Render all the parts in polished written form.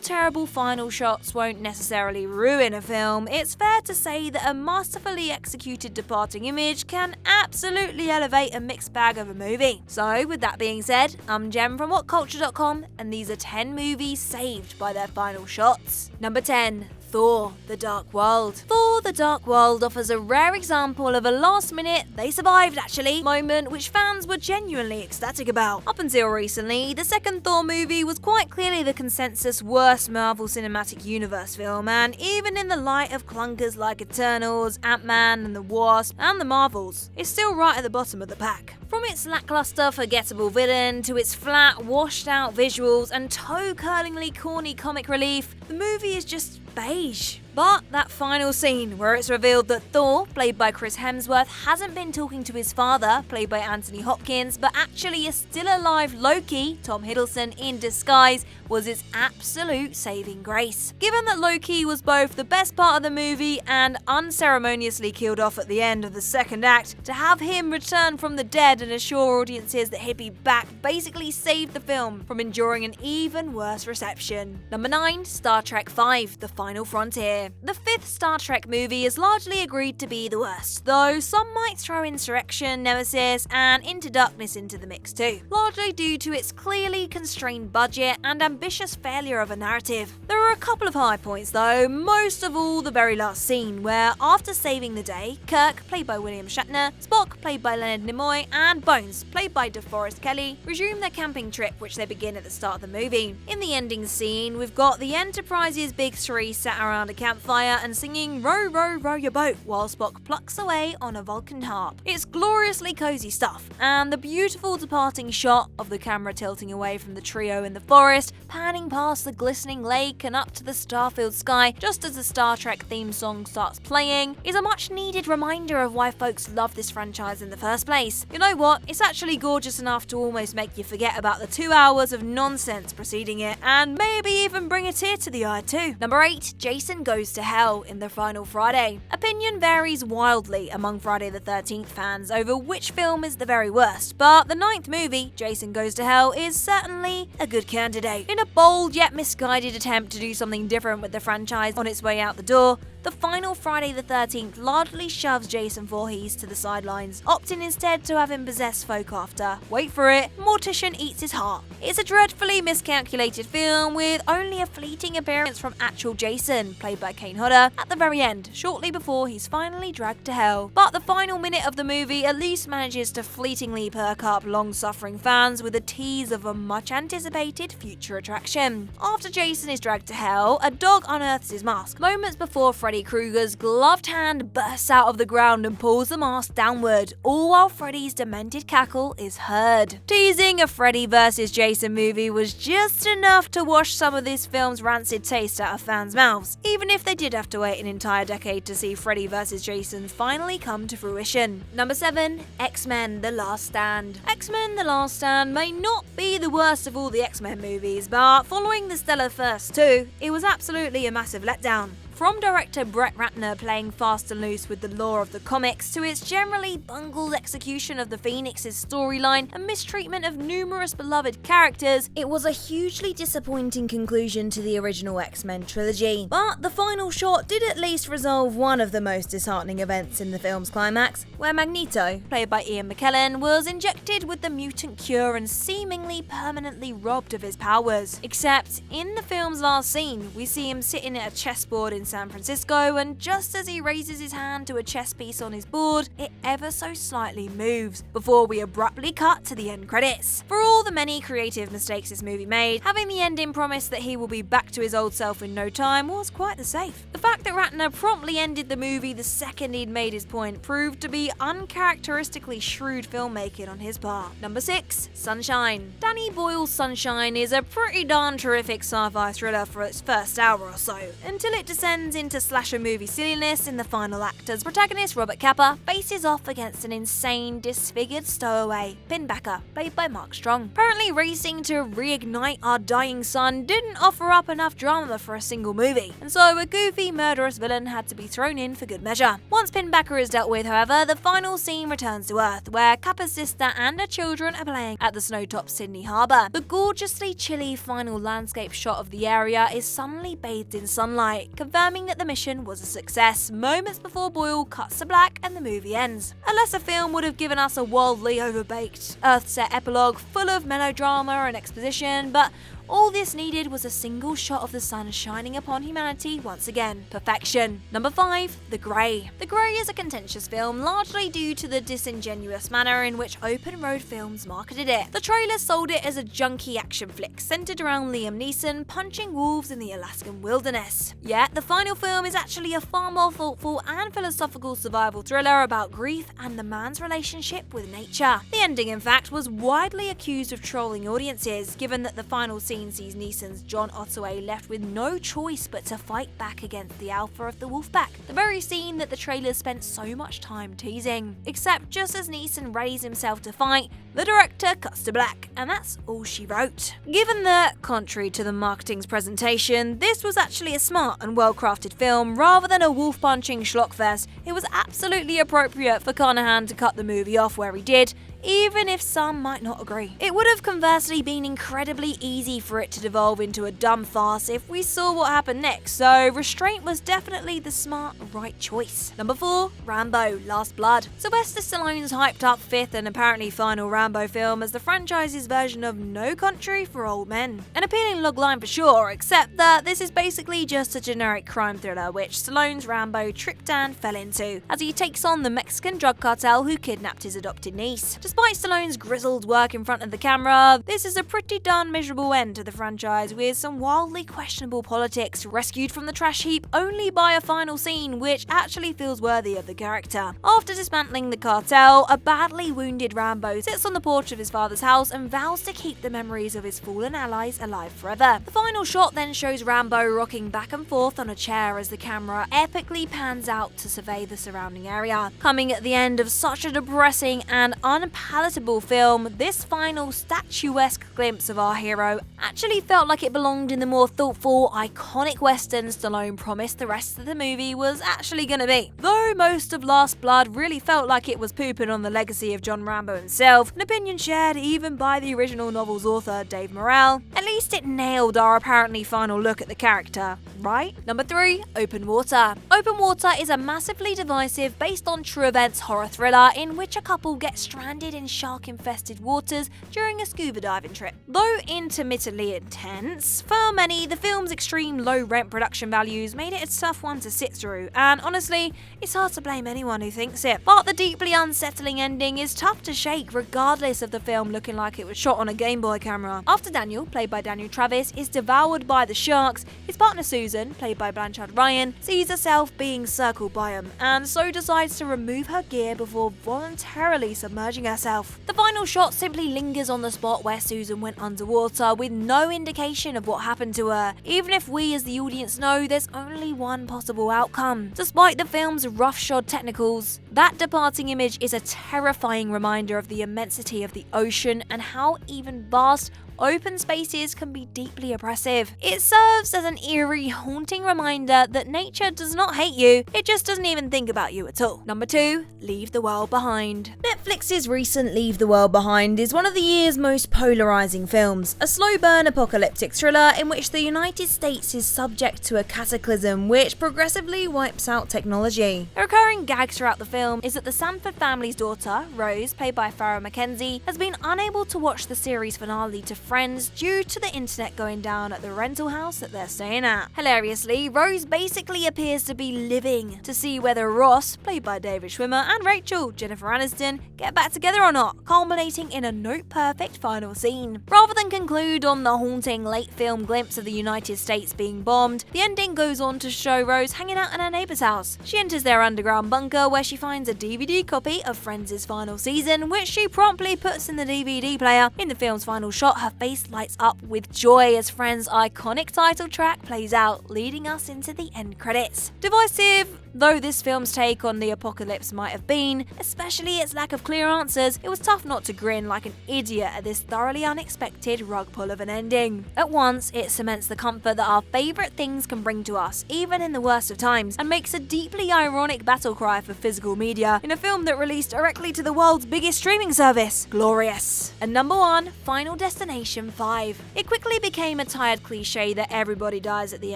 terrible final shots won't necessarily ruin a film, it's fair to say that a masterfully executed departing image can absolutely elevate a mixed bag of a movie. So, with that being said, I'm Jem from WhatCulture.com, and these are 10 movies saved by their final shots. Number 10. Thor: The Dark World. Thor: The Dark World offers a rare example of a last-minute, they survived actually, moment which fans were genuinely ecstatic about. Up until recently, the second Thor movie was quite clearly the consensus worst Marvel Cinematic Universe film, and even in the light of clunkers like Eternals, Ant-Man and the Wasp, and the Marvels, it's still right at the bottom of the pack. From its lackluster, forgettable villain to its flat, washed-out visuals and toe-curlingly corny comic relief, the movie is just beige. But that final scene where it's revealed that Thor, played by Chris Hemsworth, hasn't been talking to his father, played by Anthony Hopkins, but actually a still alive Loki, Tom Hiddleston, in disguise, was its absolute saving grace. Given that Loki was both the best part of the movie and unceremoniously killed off at the end of the second act, to have him return from the dead and assure audiences that he'd be back basically saved the film from enduring an even worse reception. Number 9. Star Trek V: The Final Frontier. The fifth Star Trek movie is largely agreed to be the worst, though some might throw Insurrection, Nemesis, and Into Darkness into the mix too, largely due to its clearly constrained budget and ambitious failure of a narrative. There are a couple of high points though, most of all the very last scene, where after saving the day, Kirk, played by William Shatner, Spock, played by Leonard Nimoy, and Bones, played by DeForest Kelley, resume their camping trip which they begin at the start of the movie. In the ending scene, we've got the Enterprise's big three sat around a campfire and singing "Row, row, row your boat" while Spock plucks away on a Vulcan harp. It's gloriously cozy stuff, and the beautiful departing shot of the camera tilting away from the trio in the forest, panning past the glistening lake and up to the star-filled sky just as the Star Trek theme song starts playing, is a much needed reminder of why folks love this franchise in the first place. You know what? It's actually gorgeous enough to almost make you forget about the 2 hours of nonsense preceding it, and maybe even bring a tear to the eye too. Number 8. Jason Goes to Hell in The Final Friday. Opinion varies wildly among Friday the 13th fans over which film is the very worst, but the 9th movie, Jason Goes to Hell, is certainly a good candidate. In a bold yet misguided attempt to do something different with the franchise on its way out the door, the final Friday the 13th largely shoves Jason Voorhees to the sidelines, opting instead to have him possess folk after, wait for it, Mortician eats his heart. It's a dreadfully miscalculated film with only a fleeting appearance from actual Jason, played by Kane Hodder, at the very end, shortly before he's finally dragged to hell. But the final minute of the movie at least manages to fleetingly perk up long-suffering fans with a tease of a much-anticipated future attraction. After Jason is dragged to hell, a dog unearths his mask. Moments before Freddy Krueger's gloved hand bursts out of the ground and pulls the mask downward, all while Freddy's demented cackle is heard. Teasing a Freddy vs. Jason movie was just enough to wash some of this film's rancid taste out of fans' mouths, even if they did have to wait an entire decade to see Freddy vs. Jason finally come to fruition. Number 7. X-Men: The Last Stand. X-Men: The Last Stand may not be the worst of all the X-Men movies, but following the stellar first two, it was absolutely a massive letdown. From director Brett Ratner playing fast and loose with the lore of the comics, to its generally bungled execution of the Phoenix's storyline and mistreatment of numerous beloved characters, it was a hugely disappointing conclusion to the original X-Men trilogy. But the final shot did at least resolve one of the most disheartening events in the film's climax, where Magneto, played by Ian McKellen, was injected with the mutant cure and seemingly permanently robbed of his powers. Except, in the film's last scene, we see him sitting at a chessboard in San Francisco, and just as he raises his hand to a chess piece on his board, it ever so slightly moves, before we abruptly cut to the end credits. For all the many creative mistakes this movie made, having the ending promise that he will be back to his old self in no time was quite the safe. The fact that Ratner promptly ended the movie the second he'd made his point proved to be uncharacteristically shrewd filmmaking on his part. Number 6. Sunshine. Danny Boyle's Sunshine is a pretty darn terrific sci-fi thriller for its first hour or so, until it descends descends into slasher movie silliness in the final act as protagonist Robert Capa faces off against an insane, disfigured stowaway, Pinbacker, played by Mark Strong. Apparently racing to reignite our dying sun didn't offer up enough drama for a single movie, and so a goofy, murderous villain had to be thrown in for good measure. Once Pinbacker is dealt with, however, the final scene returns to Earth, where Capa's sister and her children are playing at the snow-topped Sydney Harbour. The gorgeously chilly final landscape shot of the area is suddenly bathed in sunlight, confirming that the mission was a success, moments before Boyle cuts to black and the movie ends. A lesser film would have given us a wildly overbaked, Earth-set epilogue full of melodrama and exposition, but all this needed was a single shot of the sun shining upon humanity once again. Perfection. Number 5. The Grey. The Grey is a contentious film, largely due to the disingenuous manner in which Open Road Films marketed it. The trailer sold it as a junky action flick centered around Liam Neeson punching wolves in the Alaskan wilderness. Yet, the final film is actually a far more thoughtful and philosophical survival thriller about grief and the man's relationship with nature. The ending, in fact, was widely accused of trolling audiences, given that the final scene sees Neeson's John Ottaway left with no choice but to fight back against the alpha of the wolfpack, the very scene that the trailer spent so much time teasing. Except just as Neeson raised himself to fight, the director cuts to black, and that's all she wrote. Given that, contrary to the marketing's presentation, this was actually a smart and well-crafted film rather than a wolf-punching schlockfest, it was absolutely appropriate for Carnahan to cut the movie off where he did, even if some might not agree. It would have conversely been incredibly easy for it to devolve into a dumb farce if we saw what happened next, so restraint was definitely the smart, right choice. Number 4. Rambo: Last Blood. Sylvester Stallone's hyped up 5th and apparently final Rambo film as the franchise's version of No Country for Old Men. An appealing logline for sure, except that this is basically just a generic crime thriller which Stallone's Rambo tripped and fell into, as he takes on the Mexican drug cartel who kidnapped his adopted niece. Despite Stallone's grizzled work in front of the camera, this is a pretty darn miserable end to the franchise, with some wildly questionable politics rescued from the trash heap only by a final scene which actually feels worthy of the character. After dismantling the cartel, a badly wounded Rambo sits on the porch of his father's house and vows to keep the memories of his fallen allies alive forever. The final shot then shows Rambo rocking back and forth on a chair as the camera epically pans out to survey the surrounding area. Coming at the end of such a depressing and unpalatable film, this final statuesque glimpse of our hero actually felt like it belonged in the more thoughtful, iconic western Stallone promised the rest of the movie was actually gonna be. Though most of Last Blood really felt like it was pooping on the legacy of John Rambo himself, an opinion shared even by the original novel's author Dave Morrell, at least it nailed our apparently final look at the character, right? Number 3. Open Water. Open Water is a massively divisive, based on true events horror thriller in which a couple get stranded in shark-infested waters during a scuba diving trip. Though intermittently intense, for many, the film's extreme low-rent production values made it a tough one to sit through, and honestly, it's hard to blame anyone who thinks it. But the deeply unsettling ending is tough to shake regardless of the film looking like it was shot on a Game Boy camera. After Daniel, played by Daniel Travis, is devoured by the sharks, his partner Susan, played by Blanchard Ryan, sees herself being circled by them, and so decides to remove her gear before voluntarily submerging herself. The final shot simply lingers on the spot where Susan went underwater with no indication of what happened to her, even if we as the audience know there's only one possible outcome. Despite the film's roughshod technicals, that departing image is a terrifying reminder of the immensity of the ocean and how even vast, open spaces can be deeply oppressive. It serves as an eerie, haunting reminder that nature does not hate you, it just doesn't even think about you at all. Number 2. Leave the World Behind. Netflix's recent Leave the World Behind is one of the year's most polarizing films, a slow burn apocalyptic thriller in which the United States is subject to a cataclysm which progressively wipes out technology. A recurring gag throughout the film is that the Sanford family's daughter, Rose, played by Farrah McKenzie, has been unable to watch the series finale to friends due to the internet going down at the rental house that they're staying at. Hilariously, Rose basically appears to be living to see whether Ross, played by David Schwimmer, and Rachel, Jennifer Aniston, get back together or not, culminating in a note-perfect final scene. Rather than conclude on the haunting late film glimpse of the United States being bombed, the ending goes on to show Rose hanging out in her neighbour's house. She enters their underground bunker where she finds a DVD copy of Friends' final season, which she promptly puts in the DVD player. In the film's final shot, her that face lights up with joy as Friends' iconic title track plays out, leading us into the end credits. Divisive though this film's take on the apocalypse might have been, especially its lack of clear answers, it was tough not to grin like an idiot at this thoroughly unexpected rug pull of an ending. At once, it cements the comfort that our favourite things can bring to us, even in the worst of times, and makes a deeply ironic battle cry for physical media in a film that released directly to the world's biggest streaming service. Glorious. And number 1, Final Destination 5. It quickly became a tired cliche that everybody dies at the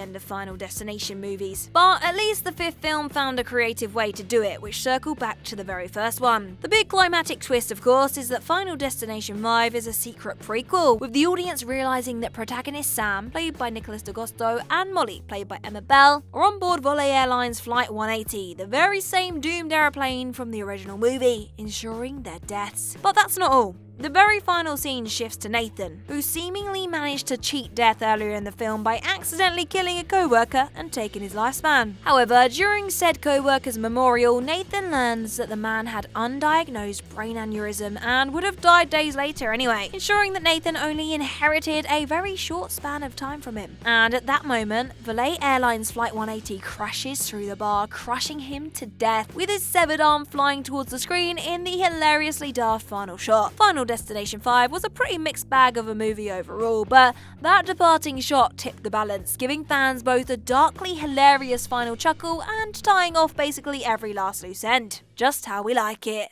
end of Final Destination movies, but at least the 5th film found a creative way to do it, which circled back to the very first one. The big climatic twist, of course, is that Final Destination 5 is a secret prequel, with the audience realizing that protagonist Sam, played by Nicholas D'Agosto, and Molly, played by Emma Bell, are on board Volley Airlines Flight 180, the very same doomed aeroplane from the original movie, ensuring their deaths. But that's not all. The very final scene shifts to Nathan, who seemingly managed to cheat death earlier in the film by accidentally killing a co-worker and taking his lifespan. However, during said co-worker's memorial, Nathan learns that the man had undiagnosed brain aneurysm and would have died days later anyway, ensuring that Nathan only inherited a very short span of time from him. And at that moment, Volley Airlines Flight 180 crashes through the bar, crushing him to death, with his severed arm flying towards the screen in the hilariously daft final shot. Final Destination 5 was a pretty mixed bag of a movie overall, but that departing shot tipped the balance, giving fans both a darkly hilarious final chuckle and tying off basically every last loose end. Just how we like it.